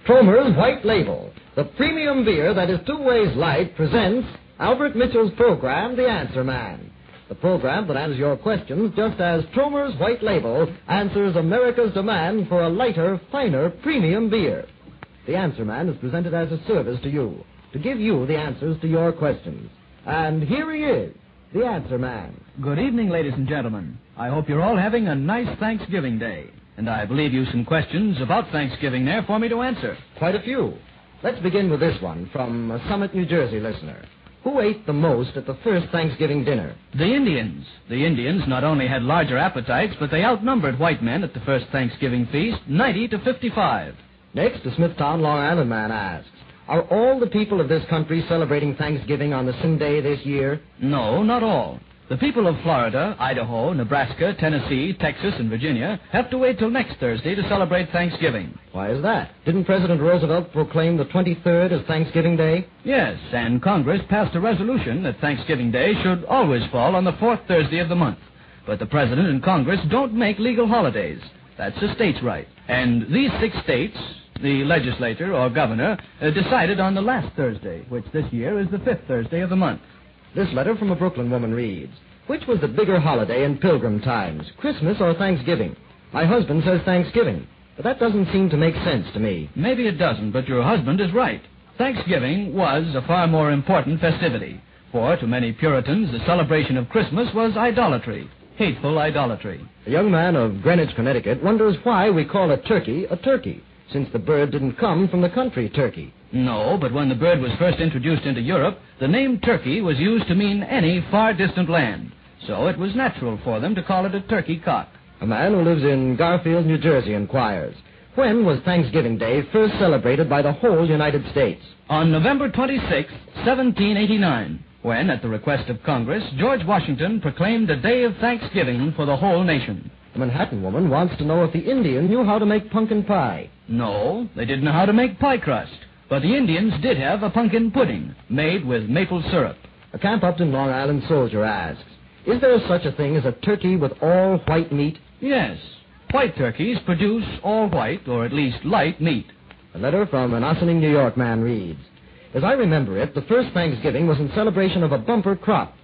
Tromer's White Label, the premium beer that is 2 ways light, presents Albert Mitchell's program, The Answer Man. The program that answers your questions just as Tromer's White Label answers America's demand for a lighter, finer, premium beer. The Answer Man is presented as a service to you, to give you the answers to your questions. And here he is, the Answer Man. Good evening, ladies and gentlemen. I hope you're all having a nice Thanksgiving Day. And I believe you some questions about Thanksgiving there for me to answer. Quite a few. Let's begin with this one from a Summit, New Jersey listener. Who ate the most at the first Thanksgiving dinner? The Indians. The Indians not only had larger appetites, but they outnumbered white men at the first Thanksgiving feast, 90 to 55. Next, a Smithtown, Long Island man asks, are all the people of this country celebrating Thanksgiving on the same day this year? No, not all. The people of Florida, Idaho, Nebraska, Tennessee, Texas, and Virginia have to wait till next Thursday to celebrate Thanksgiving. Why is that? Didn't President Roosevelt proclaim the 23rd as Thanksgiving Day? Yes, and Congress passed a resolution that Thanksgiving Day should always fall on the 4th Thursday of the month. But the President and Congress don't make legal holidays. That's a state's right. And these 6 states, the legislature or governor, decided on the last Thursday, which this year is the 5th Thursday of the month. This letter from a Brooklyn woman reads, which was the bigger holiday in Pilgrim times, Christmas or Thanksgiving? My husband says Thanksgiving, but that doesn't seem to make sense to me. Maybe it doesn't, but your husband is right. Thanksgiving was a far more important festivity, for to many Puritans the celebration of Christmas was idolatry, hateful idolatry. A young man of Greenwich, Connecticut, wonders why we call a turkey, since the bird didn't come from the country Turkey. No, but when the bird was first introduced into Europe, the name Turkey was used to mean any far distant land. So it was natural for them to call it a turkey cock. A man who lives in Garfield, New Jersey, inquires, when was Thanksgiving Day first celebrated by the whole United States? On November 26, 1789, when, at the request of Congress, George Washington proclaimed a day of Thanksgiving for the whole nation. A Manhattan woman wants to know if the Indians knew how to make pumpkin pie. No, they didn't know how to make pie crust. But the Indians did have a pumpkin pudding made with maple syrup. A Camp Upton, Long Island soldier asks, is there such a thing as a turkey with all white meat? Yes. White turkeys produce all white, or at least light, meat. A letter from an Ossining, New York man reads, as I remember it, the first Thanksgiving was in celebration of a bumper crop.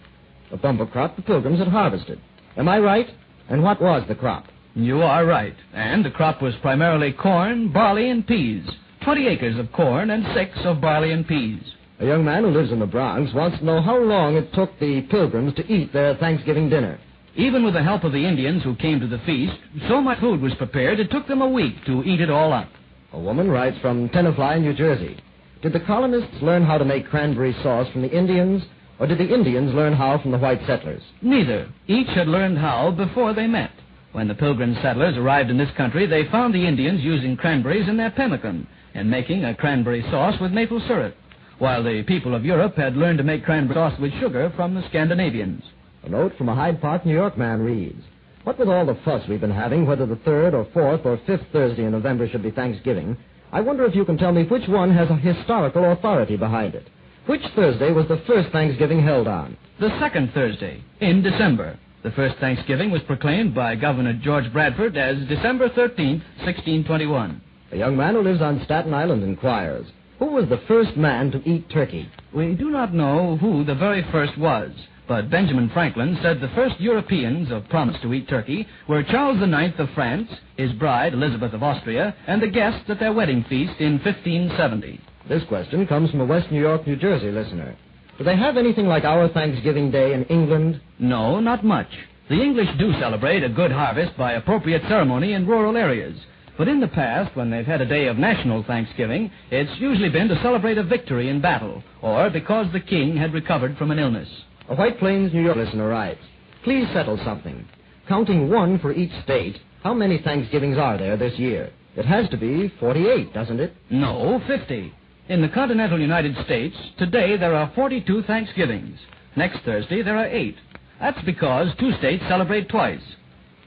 A bumper crop the Pilgrims had harvested. Am I right? And what was the crop? You are right. And the crop was primarily corn, barley, and peas. 20 acres of corn and 6 of barley and peas. A young man who lives in the Bronx wants to know how long it took the Pilgrims to eat their Thanksgiving dinner. Even with the help of the Indians who came to the feast, so much food was prepared it took them a week to eat it all up. A woman writes from Tenafly, New Jersey. Did the colonists learn how to make cranberry sauce from the Indians, or did the Indians learn how from the white settlers? Neither. Each had learned how before they met. When the Pilgrim settlers arrived in this country, they found the Indians using cranberries in their pemmican and making a cranberry sauce with maple syrup, while the people of Europe had learned to make cranberry sauce with sugar from the Scandinavians. A note from a Hyde Park, New York man reads, what with all the fuss we've been having, whether the 3rd or 4th or 5th Thursday in November should be Thanksgiving, I wonder if you can tell me which one has a historical authority behind it. Which Thursday was the first Thanksgiving held on? The 2nd Thursday, in December. The first Thanksgiving was proclaimed by Governor George Bradford as December 13th, 1621. A young man who lives on Staten Island inquires, who was the first man to eat turkey? We do not know who the very first was, but Benjamin Franklin said the first Europeans of promise to eat turkey were Charles IX of France, his bride Elizabeth of Austria, and the guests at their wedding feast in 1570. This question comes from a West New York, New Jersey listener. Do they have anything like our Thanksgiving Day in England? No, not much. The English do celebrate a good harvest by appropriate ceremony in rural areas. But in the past, when they've had a day of national Thanksgiving, it's usually been to celebrate a victory in battle, or because the king had recovered from an illness. A White Plains, New York listener writes, please settle something. Counting one for each state, how many Thanksgivings are there this year? It has to be 48, doesn't it? No, 50. In the continental United States, today there are 42 Thanksgivings. Next Thursday there are 8. That's because 2 states celebrate twice.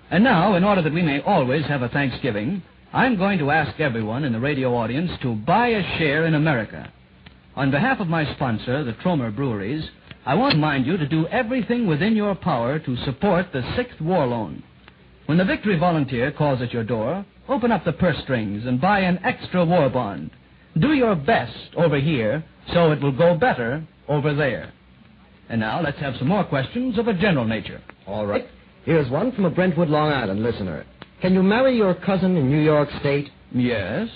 And now, in order that we may always have a Thanksgiving, I'm going to ask everyone in the radio audience to buy a share in America. On behalf of my sponsor, the Tromer Breweries, I want to remind you to do everything within your power to support the 6th War Loan. When the Victory Volunteer calls at your door, open up the purse strings and buy an extra war bond. Do your best over here so it will go better over there. And now let's have some more questions of a general nature. All right. Here's one from a Brentwood, Long Island listener. Can you marry your cousin in New York State? Yes.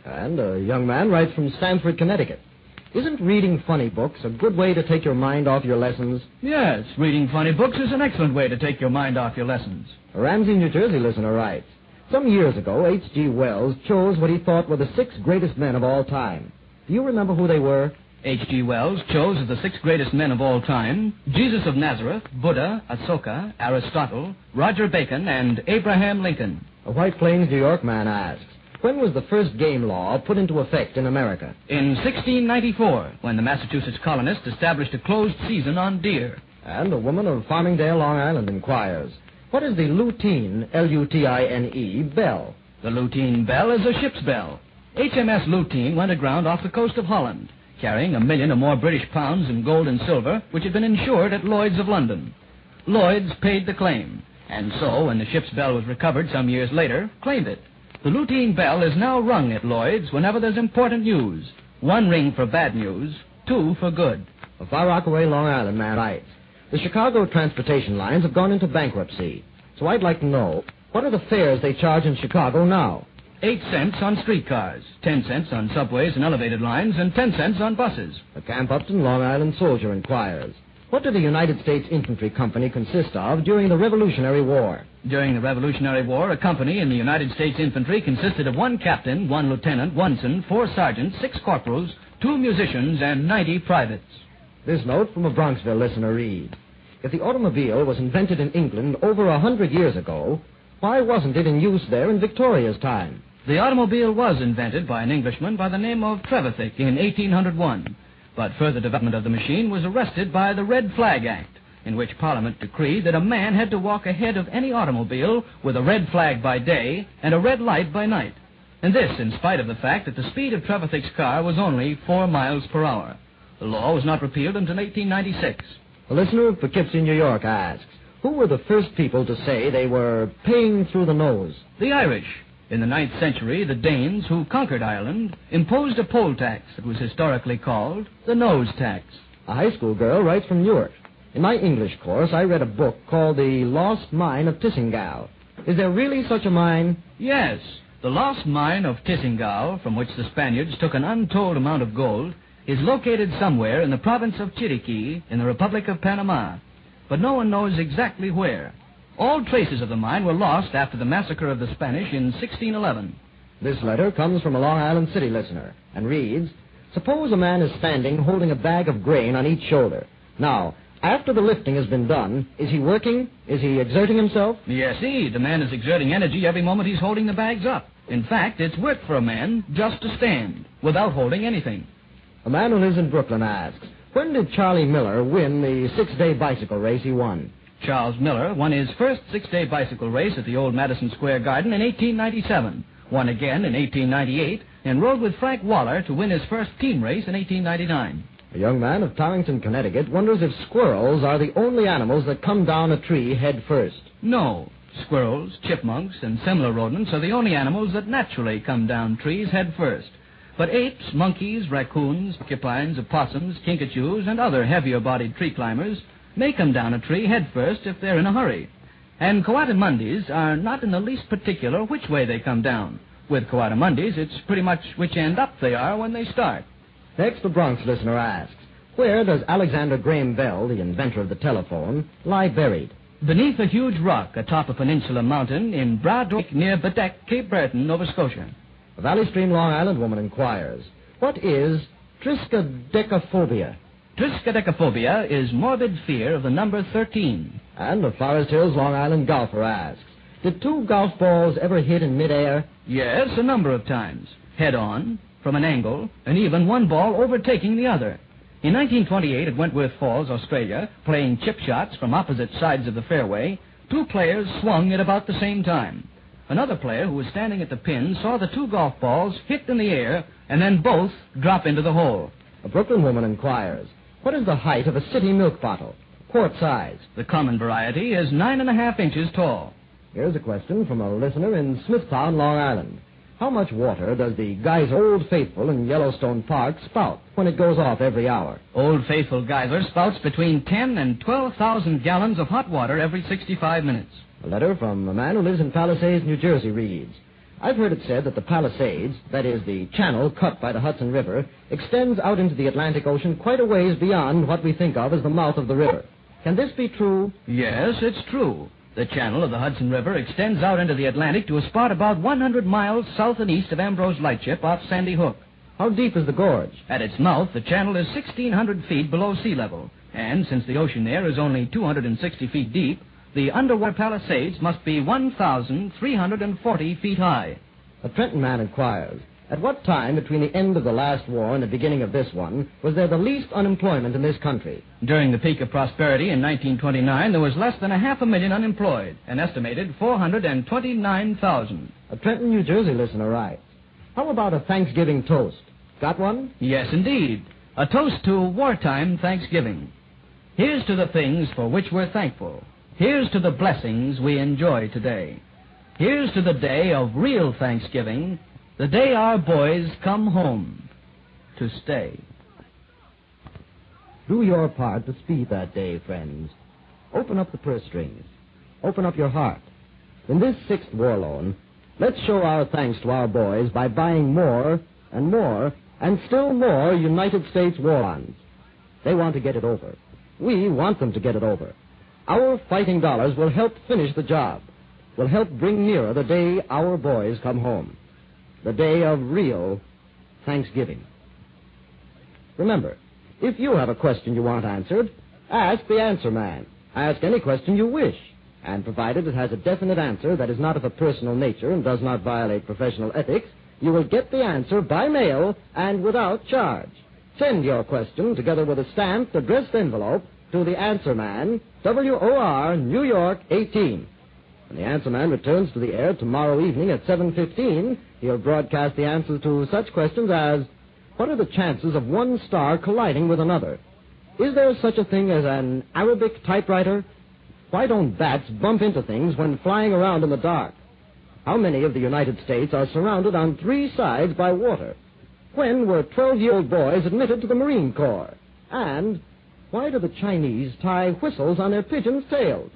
And a young man writes from Stamford, Connecticut. Isn't reading funny books a good way to take your mind off your lessons? Yes, reading funny books is an excellent way to take your mind off your lessons. A Ramsey, New Jersey listener writes, some years ago, H.G. Wells chose what he thought were the 6 greatest men of all time. Do you remember who they were? H.G. Wells chose as the 6 greatest men of all time Jesus of Nazareth, Buddha, Ashoka, Aristotle, Roger Bacon, and Abraham Lincoln. A White Plains, New York man asks, when was the first game law put into effect in America? In 1694, when the Massachusetts colonists established a closed season on deer. And a woman of Farmingdale, Long Island inquires, what is the Lutine, L-U-T-I-N-E, bell? The Lutine bell is a ship's bell. HMS Lutine went aground off the coast of Holland, carrying 1 million or more British pounds in gold and silver, which had been insured at Lloyd's of London. Lloyd's paid the claim, and so, when the ship's bell was recovered some years later, claimed it. The Lutine bell is now rung at Lloyd's whenever there's important news. 1 ring for bad news, 2 for good. A Far Rockaway, Long Island man writes, the Chicago transportation lines have gone into bankruptcy, so I'd like to know, what are the fares they charge in Chicago now? 8 cents on streetcars, 10 cents on subways and elevated lines, and 10 cents on buses. A Camp Upton, Long Island soldier inquires, what did the United States Infantry Company consist of during the Revolutionary War? During the Revolutionary War, a company in the United States Infantry consisted of 1 captain, 1 lieutenant, 1 ensign, 4 sergeants, 6 corporals, 2 musicians, and 90 privates. This note from a Bronxville listener reads, if the automobile was invented in England over 100 years ago, why wasn't it in use there in Victoria's time? The automobile was invented by an Englishman by the name of Trevithick in 1801. But further development of the machine was arrested by the Red Flag Act, in which Parliament decreed that a man had to walk ahead of any automobile with a red flag by day and a red light by night. And this in spite of the fact that the speed of Trevithick's car was only 4 miles per hour. The law was not repealed until 1896. A listener of Poughkeepsie, New York asks, who were the first people to say they were paying through the nose? The Irish. In the 9th century, the Danes, who conquered Ireland, imposed a poll tax that was historically called the nose tax. A high school girl writes from Newark. In my English course, I read a book called The Lost Mine of Tissingal. Is there really such a mine? Yes. The Lost Mine of Tissingal, from which the Spaniards took an untold amount of gold, is located somewhere in the province of Chiriquí in the Republic of Panama. But no one knows exactly where. All traces of the mine were lost after the massacre of the Spanish in 1611. This letter comes from a Long Island City listener and reads, suppose a man is standing holding a bag of grain on each shoulder. Now, after the lifting has been done, is he working? Is he exerting himself? Yes, the man is exerting energy every moment he's holding the bags up. In fact, it's work for a man just to stand, without holding anything. A man who lives in Brooklyn asks, when did Charlie Miller win the 6-day bicycle race he won? Charles Miller won his first 6-day bicycle race at the old Madison Square Garden in 1897, won again in 1898, and rode with Frank Waller to win his first team race in 1899. A young man of Torrington, Connecticut, wonders if squirrels are the only animals that come down a tree head first. No. Squirrels, chipmunks, and similar rodents are the only animals that naturally come down trees head first. But apes, monkeys, raccoons, porcupines, opossums, kinkajous, and other heavier-bodied tree climbers may come down a tree head first if they're in a hurry. And coatimundis are not in the least particular which way they come down. With coatimundis, it's pretty much which end up they are when they start. Next, the Bronx listener asks, where does Alexander Graham Bell, the inventor of the telephone, lie buried? Beneath a huge rock atop a peninsula mountain in Braddock near Bedeck, Cape Breton, Nova Scotia. A Valley Stream, Long Island woman inquires, what is triskaidekaphobia? Triskaidekaphobia is morbid fear of the number 13. And a Forest Hills, Long Island golfer asks, did 2 golf balls ever hit in midair? Yes, a number of times. Head on, from an angle, and even one ball overtaking the other. In 1928 at Wentworth Falls, Australia, playing chip shots from opposite sides of the fairway, 2 players swung at about the same time. Another player who was standing at the pin saw the 2 golf balls hit in the air and then both drop into the hole. A Brooklyn woman inquires, what is the height of a city milk bottle? Quart size. The common variety is 9.5 inches tall. Here's a question from a listener in Smithtown, Long Island. How much water does the geyser Old Faithful in Yellowstone Park spout when it goes off every hour? Old Faithful geyser spouts between 10 and 12,000 gallons of hot water every 65 minutes. A letter from a man who lives in Palisades, New Jersey reads, I've heard it said that the Palisades, that is the channel cut by the Hudson River, extends out into the Atlantic Ocean quite a ways beyond what we think of as the mouth of the river. Can this be true? Yes, it's true. The channel of the Hudson River extends out into the Atlantic to a spot about 100 miles south and east of Ambrose Lightship off Sandy Hook. How deep is the gorge? At its mouth, the channel is 1,600 feet below sea level, and since the ocean there is only 260 feet deep, the underwater Palisades must be 1,340 feet high. A Trenton man inquires, at what time between the end of the last war and the beginning of this one was there the least unemployment in this country? During the peak of prosperity in 1929, there was less than 500,000 unemployed, an estimated 429,000. A Trenton, New Jersey listener writes, how about a Thanksgiving toast? Got one? Yes, indeed. A toast to wartime Thanksgiving. Here's to the things for which we're thankful. Here's to the blessings we enjoy today. Here's to the day of real Thanksgiving, the day our boys come home to stay. Do your part to speed that day, friends. Open up the purse strings. Open up your heart. In this 6th war loan, let's show our thanks to our boys by buying more and more and still more United States war bonds. They want to get it over. We want them to get it over. Our fighting dollars will help finish the job, will help bring nearer the day our boys come home, the day of real Thanksgiving. Remember, if you have a question you want answered, ask the answer man. Ask any question you wish, and provided it has a definite answer that is not of a personal nature and does not violate professional ethics, you will get the answer by mail and without charge. Send your question, together with a stamped, addressed envelope, to the Answer Man, WOR, New York, 18. When the Answer Man returns to the air tomorrow evening at 7:15, he'll broadcast the answers to such questions as, what are the chances of one star colliding with another? Is there such a thing as an Arabic typewriter? Why don't bats bump into things when flying around in the dark? How many of the United States are surrounded on 3 sides by water? When were 12-year-old boys admitted to the Marine Corps? And why do the Chinese tie whistles on their pigeons' tails?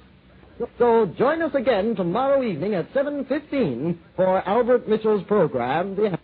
So join us again tomorrow evening at 7:15 for Albert Mitchell's program, The